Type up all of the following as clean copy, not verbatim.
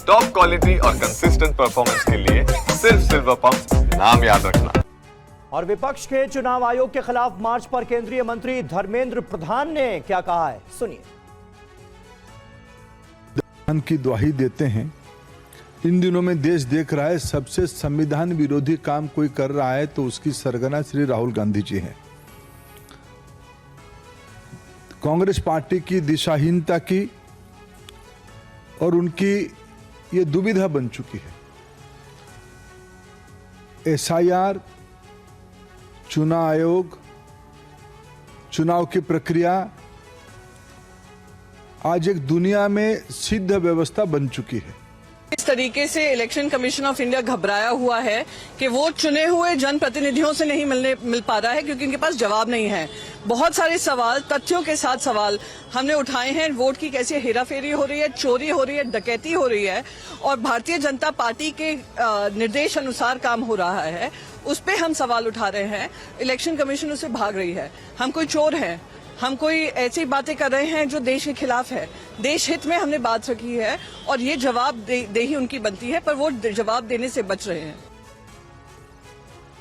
Top quality और consistent performance के लिए सिर्फ सिल्वर पंप नाम याद रखना। और विपक्ष के चुनाव आयोग के खिलाफ मार्च पर केंद्रीय मंत्री धर्मेंद्र प्रधान ने क्या कहा है, सुनिए। की दुहाई देते हैं। इन दिनों में देश देख रहा है सबसे संविधान विरोधी काम कोई कर रहा है तो उसकी सरगना श्री राहुल गांधी जी हैं। कांग्रेस पार्टी की दिशाहीनता की और उनकी ये दुविधा बन चुकी है। एसआईआर, चुनाव आयोग, चुनाव की प्रक्रिया आज एक दुनिया में सिद्ध व्यवस्था बन चुकी है। इस तरीके से इलेक्शन कमीशन ऑफ इंडिया घबराया हुआ है कि वो चुने हुए जनप्रतिनिधियों से नहीं मिल पा रहा है क्योंकि उनके पास जवाब नहीं है। बहुत सारे सवाल, तथ्यों के साथ सवाल हमने उठाए हैं। वोट की कैसे हेराफेरी हो रही है, चोरी हो रही है, डकैती हो रही है और भारतीय जनता पार्टी के निर्देश अनुसार काम हो रहा है, उस पर हम सवाल उठा रहे हैं। इलेक्शन कमीशन उससे भाग रही है। हम कोई चोर हैं, हम कोई ऐसी बातें कर रहे हैं जो देश के खिलाफ है। देश हित में हमने बात रखी है और ये जवाब दे ही उनकी बनती है, पर वो जवाब देने से बच रहे हैं।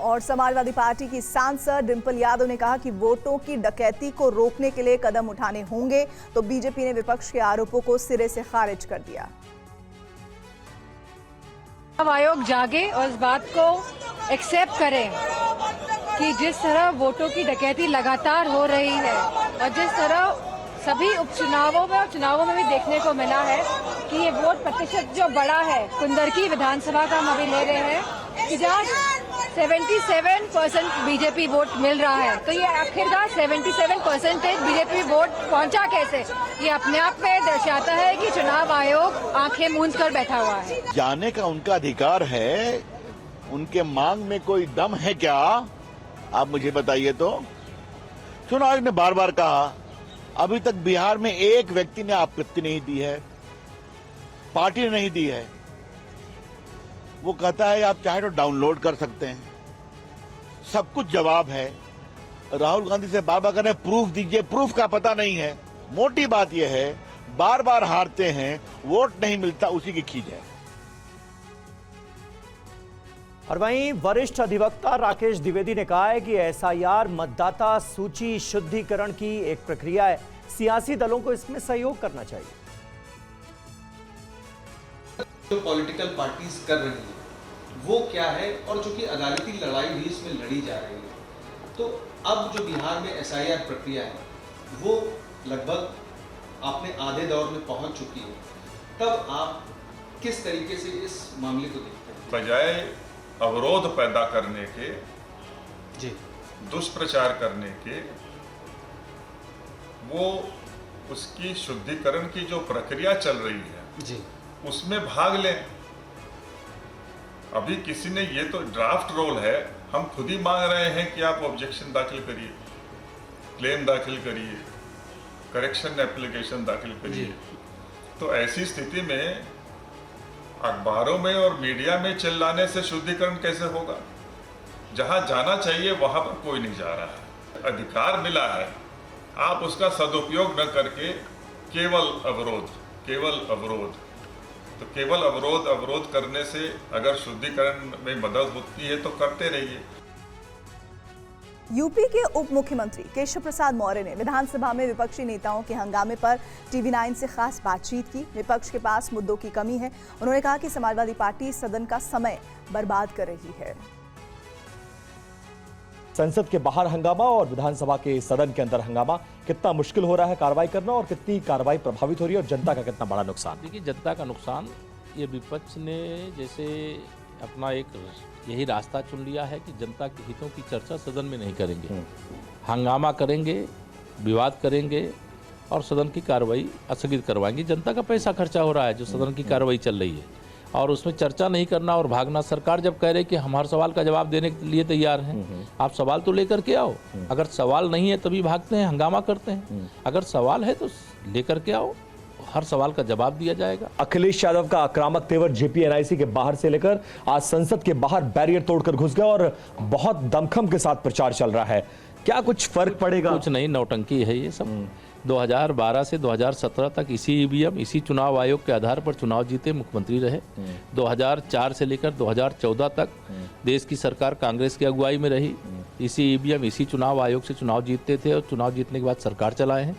और समाजवादी पार्टी की सांसद डिंपल यादव ने कहा कि वोटों की डकैती को रोकने के लिए कदम उठाने होंगे, तो बीजेपी ने विपक्ष के आरोपों को सिरे से खारिज कर दिया। आयोग जागे और इस बात को एक्सेप्ट करें कि जिस तरह वोटों की डकैती लगातार हो रही है और जिस तरह सभी उपचुनावों में और चुनावों में भी देखने को मिला है कि ये वोट प्रतिशत जो बड़ा है, कुंदरकी विधानसभा का हम अभी ले रहे हैं कि जहाँ 77% बीजेपी वोट मिल रहा है, तो ये आखिरकार 77% बीजेपी वोट पहुंचा कैसे, ये अपने आप में दर्शाता है कि चुनाव आयोग आंखें मूंद कर बैठा हुआ है। जाने का उनका अधिकार है, उनके मांग में कोई दम है क्या, आप मुझे बताइए। तो चुनाव आयोग ने बार बार कहा, अभी तक बिहार में एक व्यक्ति ने आपत्ति नहीं दी है, पार्टी ने नहीं दी है। वो कहता है आप चाहे तो डाउनलोड कर सकते हैं, सब कुछ जवाब है। राहुल गांधी से बार बार कह रहे हैं प्रूफ दीजिए, प्रूफ का पता नहीं है। मोटी बात यह है, बार बार हारते हैं, वोट नहीं मिलता, उसी की खींच है। और वहीं वरिष्ठ अधिवक्ता राकेश द्विवेदी ने कहा है कि एसआईआर मतदाता सूची शुद्धिकरण की एक प्रक्रिया है, सियासी दलों को इसमें सहयोग करना चाहिए। जो पॉलिटिकल पार्टीज कर रही हैं वो क्या है, और जो कि अदालती लड़ाई भी इसमें लड़ी जा रही है। तो अब जो बिहार में एसआईआर प्रक्रिया है वो लगभग आपने आधे दौर में पहुंच चुकी है, तब आप किस तरीके से इस मामले को देखते हैं? बजाय अवरोध पैदा करने के, जी, दुष्प्रचार करने के, वो उसकी शुद्धिकरण की जो प्रक्रिया चल रही है जी, उसमें भाग लें। अभी किसी ने, ये तो ड्राफ्ट रोल है, हम खुद ही मांग रहे हैं कि आप ऑब्जेक्शन दाखिल करिए, क्लेम दाखिल करिए, करेक्शन एप्लीकेशन दाखिल करिए। तो ऐसी स्थिति में अखबारों में और मीडिया में चिल्लाने से शुद्धिकरण कैसे होगा? जहां जाना चाहिए वहां पर कोई नहीं जा रहा है। अधिकार मिला है, आप उसका सदुपयोग न करके केवल अवरोध, तो केवल अवरोध करने से अगर शुद्धिकरण में मदद होती है तो करते रहिए। यूपी के उप मुख्यमंत्री केशव प्रसाद मौर्य ने विधानसभा में विपक्षी नेताओं के हंगामे पर TV9 से खास बातचीत की। विपक्ष के पास मुद्दों की कमी है। उन्होंने कहा कि समाजवादी पार्टी सदन का समय बर्बाद कर रही है। संसद के बाहर हंगामा और विधानसभा के सदन के अंदर हंगामा, कितना मुश्किल हो रहा है कार्रवाई करना और कितनी कार्रवाई प्रभावित हो रही है और जनता का कितना बड़ा नुकसान? देखिए, जनता का नुकसान, ये विपक्ष ने जैसे अपना एक यही रास्ता चुन लिया है कि जनता के हितों की चर्चा सदन में नहीं करेंगे, हंगामा करेंगे, विवाद करेंगे और सदन की कार्रवाई स्थगित करवाएंगे। जनता का पैसा खर्चा हो रहा है जो सदन की कार्रवाई चल रही है और उसमें चर्चा नहीं करना और भागना। सरकार जब कह रही कि हम हर सवाल का जवाब देने के लिए तैयार हैं, आप सवाल तो लेकर के आओ। अगर सवाल नहीं है तभी भागते हैं, हंगामा करते हैं। अगर सवाल है तो लेकर के आओ, हर सवाल का जवाब दिया जाएगा। अखिलेश यादव का आक्रामक तेवर JPNIC के बाहर से लेकर आज संसद के बाहर बैरियर तोड़कर घुस गया और बहुत दमखम के साथ प्रचार चल रहा है। क्या कुछ फर्क पड़ेगा? कुछ नहीं, नौटंकी है ये सब। 2012 से 2017 तक इसी ईवीएम, इसी चुनाव आयोग के आधार पर चुनाव जीते मुख्यमंत्री रहे। 2004 से लेकर 2014 तक देश की सरकार कांग्रेस की अगुवाई में रही। इसी ईवीएम, इसी चुनाव आयोग से चुनाव जीतते थे और चुनाव जीतने के बाद सरकार चलाए हैं।